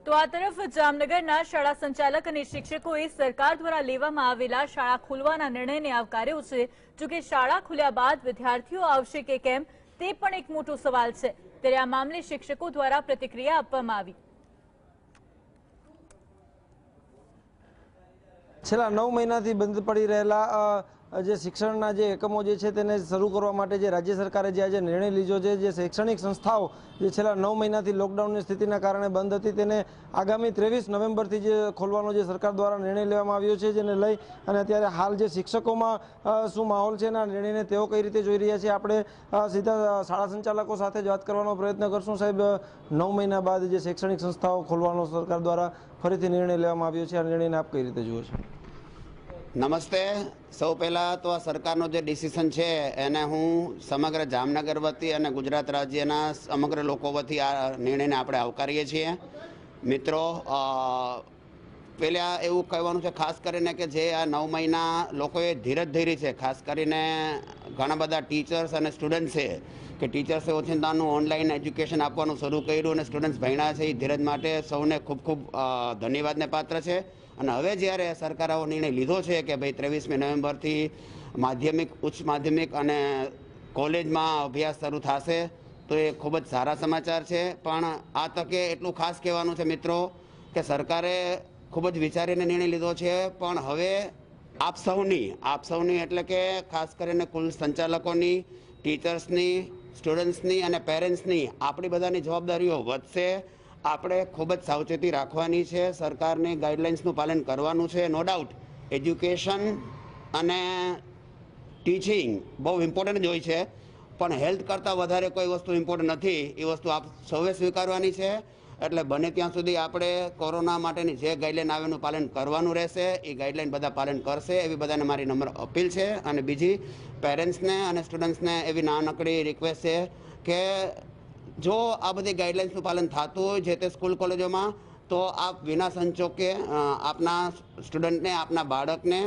તો આ તરફ જામનગરના શાળા સંચાલક અને શિક્ષકોએ સરકાર દ્વારા લેવામાં આવેલા શાળા ખોલવાના નિર્ણયને આવકાર્યો છે। જોકે શાળા ખુલ્યા બાદ વિદ્યાર્થીઓ આવશે કે કેમ તે પણ એક મોટો સવાલ છે। ત્યારે આ મામલે શિક્ષકો દ્વારા પ્રતિક્રિયા આપવામાં આવી। છેલ્લા 9 મહિનાથી બંધ પડી રહેલા જે શિક્ષણના જે એકમો જે છે તેને શરૂ કરવા માટે જે રાજ્ય સરકારે જે આજે નિર્ણય લીધો છે, જે શૈક્ષણિક સંસ્થાઓ જે છેલ્લા 9 મહિનાથી લોકડાઉનની સ્થિતિના કારણે બંધ હતી તેને આગામી 23 નવેમ્બરથી જે ખોલવાનો જે સરકાર દ્વારા નિર્ણય લેવામાં આવ્યો છે, જેને લઈ અને અત્યારે હાલ જે શિક્ષકોમાં શું માહોલ છે એના નિર્ણયને તેઓ કઈ રીતે જોઈ રહ્યા છે, આપણે સીધા શાળા સંચાલકો સાથે જ વાત કરવાનો પ્રયત્ન કરશું। સાહેબ, 9 મહિના બાદ જે શૈક્ષણિક સંસ્થાઓ ખોલવાનો સરકાર દ્વારા ફરીથી નિર્ણય લેવામાં આવ્યો છે, આ નિર્ણયને આપ કઈ રીતે જુઓ છો? નમસ્તે। સૌ પહેલાં તો આ સરકારનો જે ડિસિઝન છે એને હું સમગ્ર જામનગર વતી અને ગુજરાત રાજ્યના સમગ્ર લોકો વતી આ નિર્ણયને આપણે આવકારીએ છીએ। મિત્રો, પહેલાં એવું કહેવાનું છે ખાસ કરીને કે જે આ 9 મહિના લોકોએ ધીરજ ધરી છે, ખાસ કરીને ઘણા બધા ટીચર્સ અને સ્ટુડન્ટ છે કે ટીચર્સે ઓચિંતાનું ઓનલાઈન એજ્યુકેશન આપવાનું શરૂ કર્યું અને સ્ટુડન્ટ્સ ભણ્યા છે, એ ધીરજ માટે સૌને ખૂબ ખૂબ ધન્યવાદને પાત્ર છે। અને હવે જ્યારે સરકારે આવો નિર્ણય લીધો છે કે ભાઈ 23મી નવેમ્બરથી માધ્યમિક, ઉચ્ચ માધ્યમિક અને કોલેજમાં અભ્યાસ શરૂ થશે તો એ ખૂબ જ સારા સમાચાર છે। પણ આ તકે એટલું ખાસ કહેવાનું છે મિત્રો કે સરકારે ખૂબ જ વિચારીને નિર્ણય લીધો છે, પણ હવે આપ સૌની એટલે કે ખાસ કરીને કુલ સંચાલકોની, ટીચર્સની, સ્ટુડન્ટ્સની અને પેરેન્ટ્સની આપણી બધાની જવાબદારીઓ વધશે। આપણે ખૂબ જ સાવચેતી રાખવાની છે, સરકારની ગાઈડલાઇન્સનું પાલન કરવાનું છે। નો ડાઉટ એજ્યુકેશન અને ટીચિંગ બહુ ઇમ્પોર્ટન્ટ જ હોય છે, પણ હેલ્થ કરતાં વધારે કોઈ વસ્તુ ઇમ્પોર્ટન્ટ નથી, એ વસ્તુ આપ સૌએ સ્વીકારવાની છે। એટલે બને ત્યાં સુધી આપણે કોરોના માટેની જે ગાઈડલાઇન આવે એનું પાલન કરવાનું રહેશે, એ ગાઈડલાઇન બધા પાલન કરશે એવી બધાને મારી નમ્ર અપીલ છે। અને બીજી પેરેન્ટ્સને અને સ્ટુડન્ટ્સને એવી નાનકડી રિક્વેસ્ટ છે કે જો આ બધી ગાઈડલાઇન્સનું પાલન થતું હોય જે તે સ્કૂલ કોલેજોમાં તો આપ વિના સંચોકે આપના સ્ટુડન્ટને, આપના બાળકને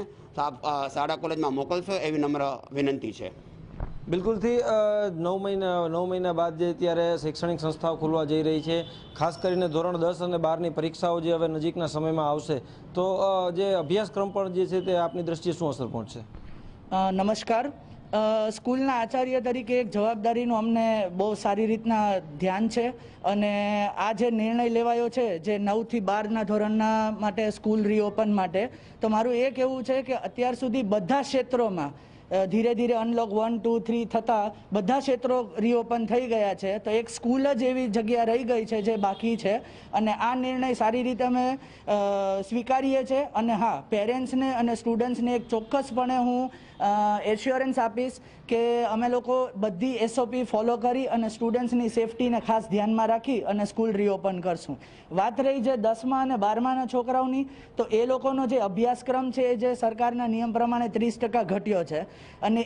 શાળા કોલેજમાં મોકલશો એવી નમ્ર વિનંતી છે। બિલકુલથી 9 મહિના બાદ જે અત્યારે શૈક્ષણિક સંસ્થાઓ ખુલવા જઈ રહી છે, ખાસ કરીને ધોરણ 10 અને 12ની પરીક્ષાઓ જે હવે નજીકના સમયમાં આવશે, તો જે અભ્યાસક્રમ પણ જે છે તે આપની દ્રષ્ટિએ શું અસર પહોંચશે? નમસ્કાર। સ્કૂલના આચાર્ય તરીકે એક જવાબદારીનું અમને બહુ સારી રીતના ધ્યાન છે અને આ જે નિર્ણય લેવાયો છે જે 9થી 12ના ધોરણના માટે સ્કૂલ રીઓપન માટે, તો મારું એ કહેવું છે કે અત્યાર સુધી બધા ક્ષેત્રોમાં ધીરે ધીરે અનલોક 1, 2, 3 થતાં બધા ક્ષેત્રો રીઓપન થઈ ગયા છે, તો એક સ્કૂલ જ એવી જગ્યા રહી ગઈ છે જે બાકી છે અને આ નિર્ણય સારી રીતે અમે સ્વીકારીએ છીએ। અને હા, પેરેન્ટ્સને અને સ્ટુડન્ટ્સને એક ચોક્કસપણે હું એશ્યોરન્સ આપીશ કે અમે લોકો બધી SOP ફોલો કરી અને સ્ટુડન્ટ્સની સેફટીને ખાસ ધ્યાનમાં રાખી અને સ્કૂલ રીઓપન કરશું। વાત રહી જે 10મા અને 12માના છોકરાઓની, તો એ લોકોનો જે અભ્યાસક્રમ છે એ જે સરકારના નિયમ પ્રમાણે 30% ઘટ્યો છે અને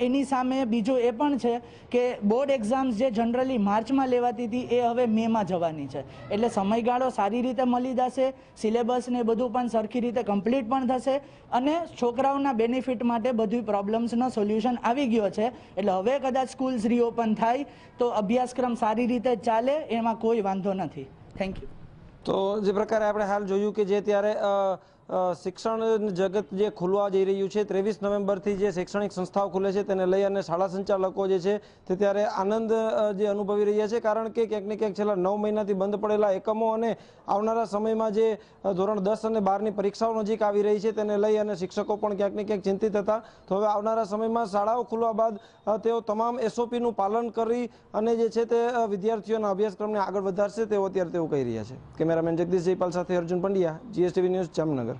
એની સામે બીજું એ પણ છે કે બોર્ડ એક્ઝામ્સ જે જનરલી માર્ચમાં લેવાતી હતી એ હવે મેમાં જવાની છે, એટલે સમયગાળો સારી રીતે મળી જશે, સિલેબસ ને બધું પણ સરખી રીતે કમ્પ્લીટ પણ થશે અને છોકરાઓના બેનિફિટ માટે બધી પ્રોબ્લેમ્સનો સોલ્યુશન આવી ગયો છે। એટલે હવે કદાચ સ્કૂલ્સ રીઓપન થાય તો અભ્યાસક્રમ સારી રીતે ચાલે, એમાં કોઈ વાંધો નથી। Thank you. તો જે પ્રકારે આપણે હાલ જોયું કે જે ત્યારે શિક્ષણ જગત જે ખુલવા જઈ રહ્યું છે, 23 નવેમ્બરથી જે શૈક્ષણિક સંસ્થાઓ ખુલે છે તેને લઈ અને શાળા સંચાલકો જે છે તે ત્યારે આનંદ જે અનુભવી રહ્યા છે, કારણ કે ક્યાંક ને ક્યાંક છેલ્લા 9 મહિનાથી બંધ પડેલા એકમો અને આવનારા સમયમાં જે ધોરણ 10 અને 12ની પરીક્ષાઓ નજીક આવી રહી છે તેને લઈ અને શિક્ષકો પણ ક્યાંક ને ક્યાંક ચિંતિત હતા। તો હવે આવનારા સમયમાં શાળાઓ ખુલવા બાદ તેઓ તમામ SOPનું પાલન કરી અને જે છે તે વિદ્યાર્થીઓના અભ્યાસક્રમને આગળ વધારશે તેવું અત્યારે તેઓ કહી રહ્યા છે। કેમેરામેન જગદીશ જયપાલ સાથે અર્જુન પંડ્યા, GSTV ન્યૂઝ, જામનગર।